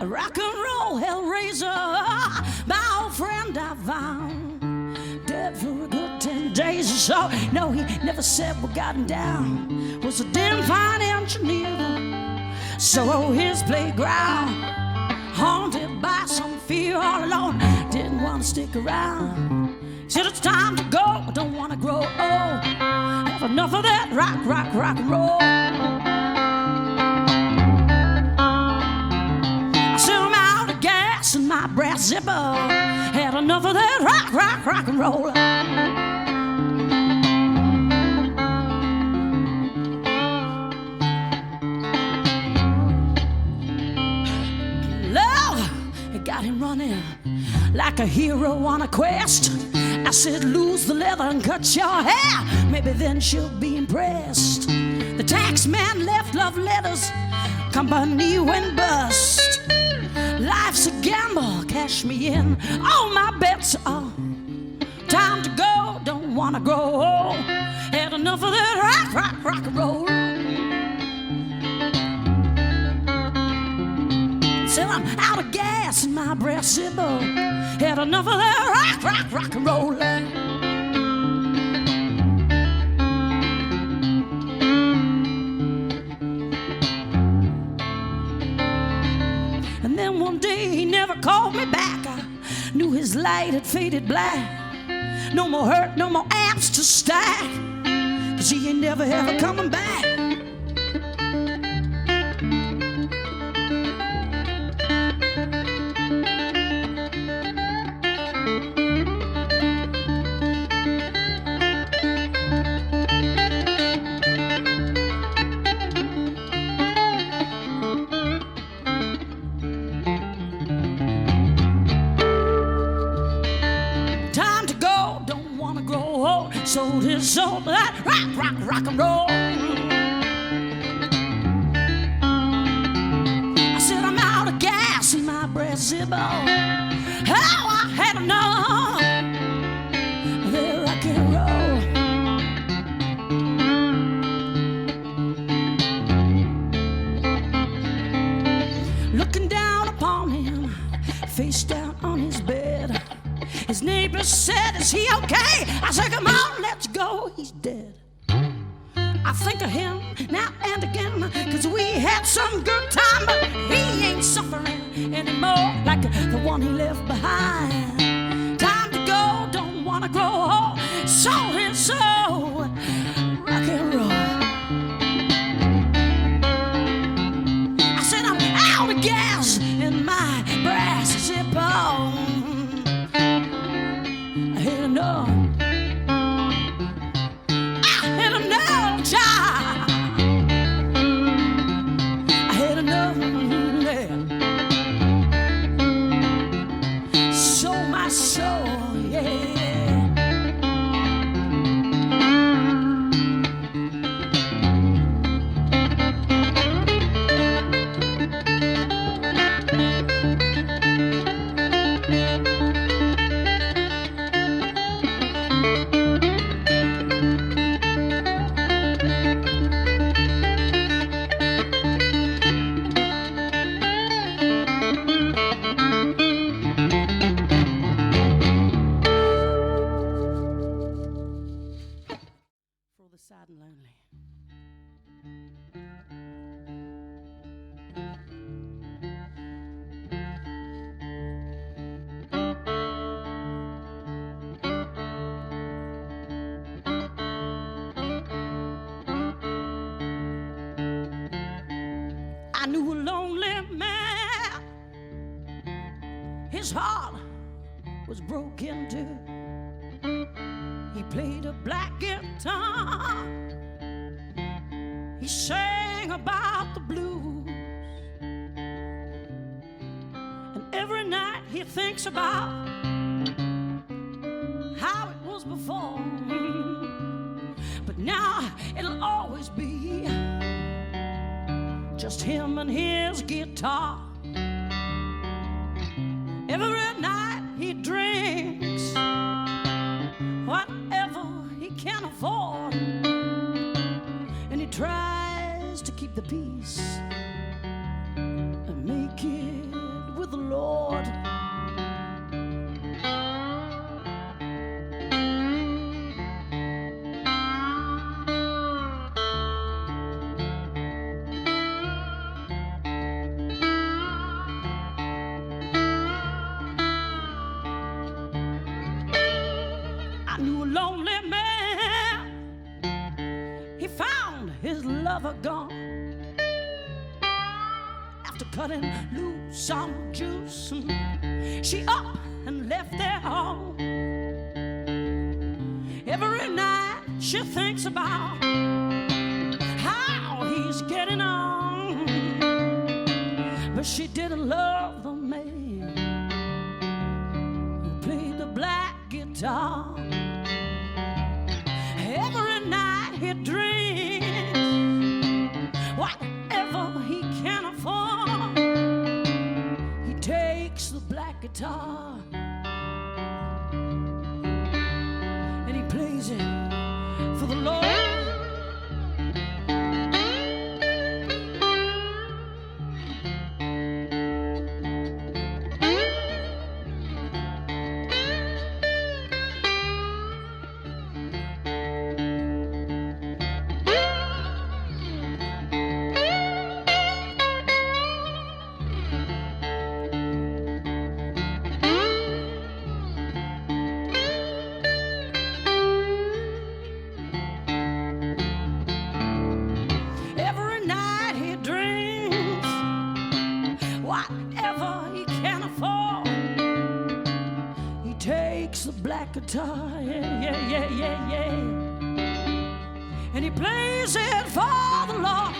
a rock and roll hellraiser, my old friend I found dead for a good 10 days or so. No, he never said what got him down. Was a damn fine engineer, so his playground, haunted by some fear all alone. Didn't want to stick around. Said it's time to go, I don't want to grow old. Have enough of that rock and roll. I said I'm out of gas in my brass zipper. Had enough of that rock and roll. Love, it got him running like a hero on a quest. I said, lose the leather and cut your hair. Maybe then she'll be impressed. The tax man left love letters. Company went bust. Life's a gamble, cash me in. All my bets are time to go. Don't wanna grow old. Had enough of that rock and roll. Said I'm out of gas in my breath zipper. Had enough of that rock and roll. And then one day he never called me back. I knew his light had faded black. No more hurt, no more amps to stack, 'cause he ain't never ever coming back. Sold his soul to that rock and roll. I said I'm out of gas in my breath zipper. Oh, I had enough of that rock and roll. Looking down upon him, face down on his bed. His neighbor said, is he okay? I said, come on, let's go, he's dead. I think of him now and again, 'cause we had some good time, but he ain't suffering anymore like the one he left behind. Time to go, don't wanna grow old. Sold his soul, rock and roll. I said, I'm out of gas in my brass zipper. I had enough. I had enough, child. I had enough, yeah. Sold my soul, yeah. Sad and lonely. I knew a lonely man. His heart was broken too. He played a black guitar. He sang about the blues. And every night he thinks about how it was before. But now it'll always be just him and his guitar. Every night he drinks whatever he can afford, and he tries to keep the peace and make it lover gone. After cutting loose some juice, she up and left their home. Every night she thinks about how he's getting on, but she didn't love the man who played the black guitar. Every night he drinks whatever he can afford. He takes the black guitar and he plays it for the Lord. Whatever he can afford, he takes the black guitar, yeah, yeah, yeah, yeah, yeah, and he plays it for the Lord.